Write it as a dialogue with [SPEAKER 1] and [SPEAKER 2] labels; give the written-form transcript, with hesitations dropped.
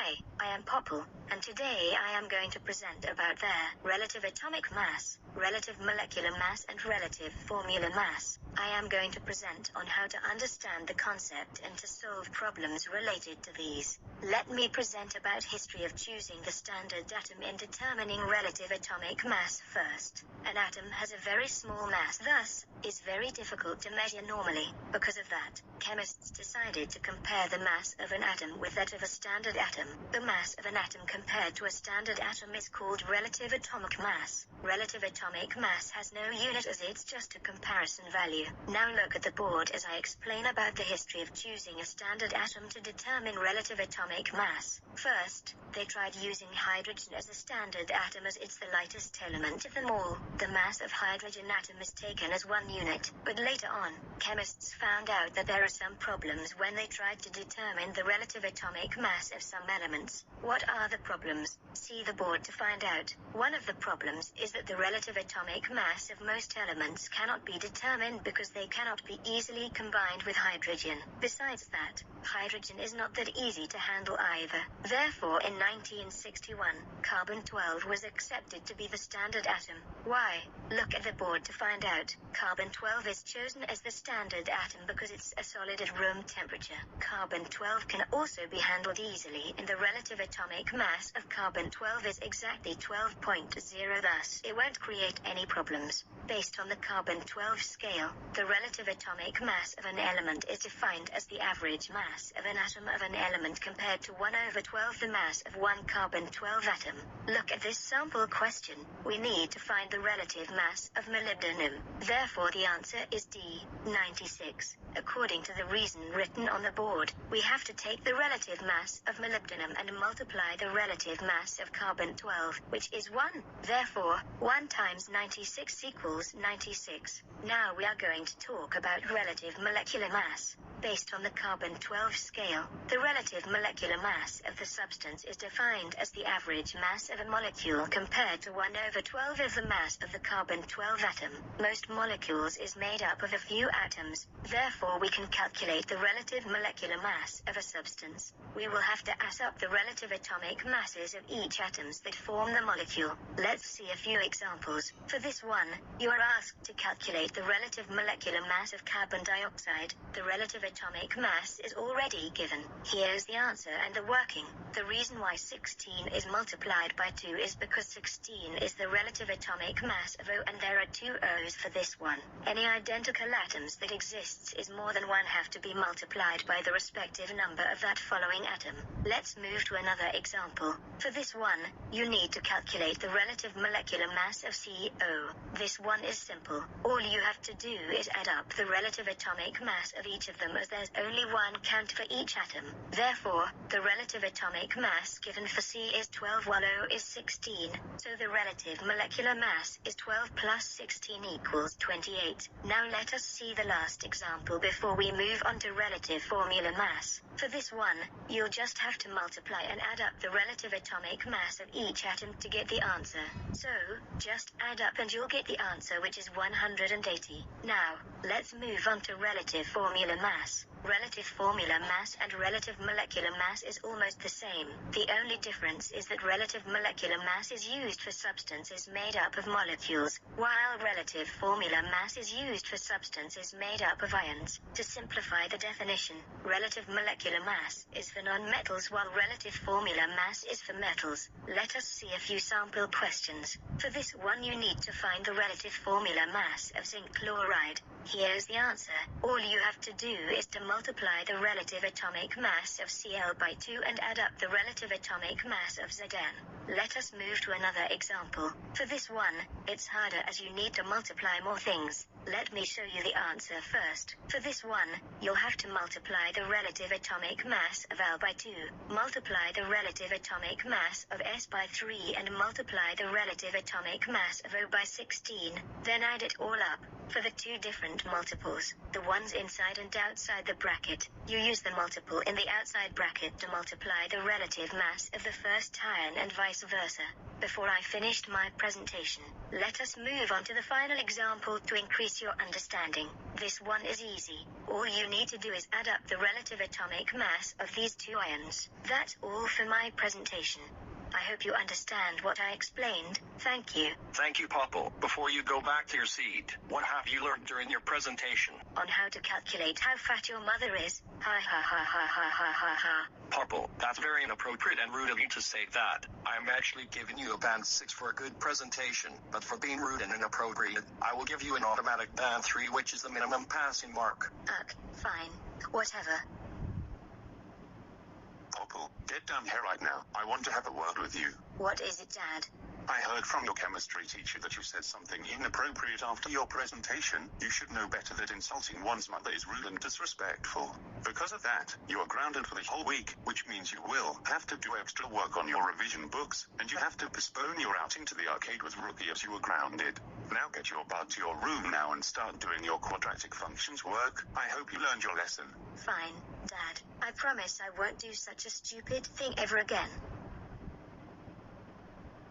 [SPEAKER 1] Hi, I am Popple, and today I am going to present about their relative atomic mass, relative molecular mass and relative formula mass. I am going to present on how to understand the concept and to solve problems related to these. Let me present about history of choosing the standard atom in determining relative atomic mass first. An atom has a very small mass, thus, is very difficult to measure normally. Because of that, chemists decided to compare the mass of an atom with that of a standard atom. The mass of an atom compared to a standard atom is called relative atomic mass. Relative atomic mass has no unit as it's just a comparison value. Now look at the board as I explain about the history of choosing a standard atom to determine relative atomic mass. First, they tried using hydrogen as a standard atom as it's the lightest element of them all. The mass of hydrogen atom is taken as 1 unit, but later on, chemists found out that there are some problems when they tried to determine the relative atomic mass of some elements. What are the problems? See the board to find out. One of the problems is that the relative atomic mass of most elements cannot be determined because they cannot be easily combined with hydrogen. Besides that, hydrogen is not that easy to handle either. Therefore, in 1961, carbon-12 was accepted to be the standard atom. Why? Look at the board to find out. Carbon-12 is chosen as the standard atom because it's a solid at room temperature. Carbon-12 can also be handled easily, and the relative atomic mass of carbon-12 is exactly 12.0, thus it won't create any problems. Based on the carbon-12 scale, the relative atomic mass of an element is defined as the average mass of an atom of an element compared to 1/12 the mass of one carbon-12 atom. Look at this sample question. We need to find the relative mass of molybdenum. Therefore the answer is D, 96. According to the reason written on the board, we have to take the relative mass of molybdenum and multiply the relative mass of carbon-12, which is 1. Therefore, 1 times 96 equals 96. Now we are going to talk about relative molecular mass. Based on the carbon-12 scale, the relative molecular mass of the substance is defined as the average mass of a molecule compared to 1/12 of the mass of the carbon-12 atom. Most molecules is made up of a few atoms, therefore we can calculate the relative molecular mass of a substance. We will have to add up the relative atomic masses of each atoms that form the molecule. Let's see a few examples. For this one, you are asked to calculate the relative molecular mass of carbon dioxide. The relative atomic mass is already given. Here's the answer and the working. The reason why 16 is multiplied by 2 is because 16 is the relative atomic mass of O, and there are 2 O's for this one. Any identical atoms that exists is more than 1 have to be multiplied by the respective number of that following atom. Let's move to another example. For this one, you need to calculate the relative molecular mass of CO. This one is simple. All you have to do is add up the relative atomic mass of each of them as there's only 1 count for each atom. Therefore, the relative atomic mass given for C is 12 while O is 16. So the relative molecular mass is 12 plus 16 equals 28. Now let us see the last example before we move on to relative formula mass. For this one, you'll just have to multiply and add up the relative atomic mass of each atom to get the answer. So, just add up and you'll get the answer, which is 180. Now, let's move on to relative formula mass. Relative formula mass and relative molecular mass is almost the same. The only difference is that relative molecular mass is used for substances made up of molecules, while relative formula mass is used for substances made up of ions. To simplify the definition, relative molecular mass is for nonmetals while relative formula mass is for metals. Let us see a few sample questions. For this one you need to find the relative formula mass of zinc chloride. Here's the answer. All you have to do is to multiply the relative atomic mass of Cl by 2 and add up the relative atomic mass of Zn. Let us move to another example. For this one, it's harder as you need to multiply more things. Let me show you the answer first. For this one, you'll have to multiply the relative atomic mass of Al by 2, multiply the relative atomic mass of S by 3 and multiply the relative atomic mass of O by 16, then add it all up. For the two different multiples, the ones inside and outside the bracket, you use the multiple in the outside bracket to multiply the relative mass of the first ion and vice versa. Before I finished my presentation, let us move on to the final example to increase your understanding. This one is easy. All you need to do is add up the relative atomic mass of these two ions. That's all for my presentation. I hope you understand what I explained. Thank you.
[SPEAKER 2] Thank you, Popple. Before you go back to your seat, what have you learned during your presentation?
[SPEAKER 1] On how to calculate how fat your mother is. Ha ha ha ha ha ha ha ha.
[SPEAKER 2] Popple, that's very inappropriate and rude of you to say that. I'm actually giving you a band 6 for a good presentation, but for being rude and inappropriate, I will give you an automatic band 3, which is the minimum passing mark.
[SPEAKER 1] Fine. Whatever.
[SPEAKER 3] Popple, get down here right now. I want to have a word with you.
[SPEAKER 1] What is it, Dad?
[SPEAKER 3] I heard from your chemistry teacher that you said something inappropriate after your presentation. You should know better that insulting one's mother is rude and disrespectful. Because of that, you are grounded for the whole week, which means you will have to do extra work on your revision books, and you have to postpone your outing to the arcade with Rookie as you were grounded. Now get your butt to your room now and start doing your quadratic functions work. I hope you learned your lesson.
[SPEAKER 1] Fine, Dad. I promise I won't do such a stupid thing ever again.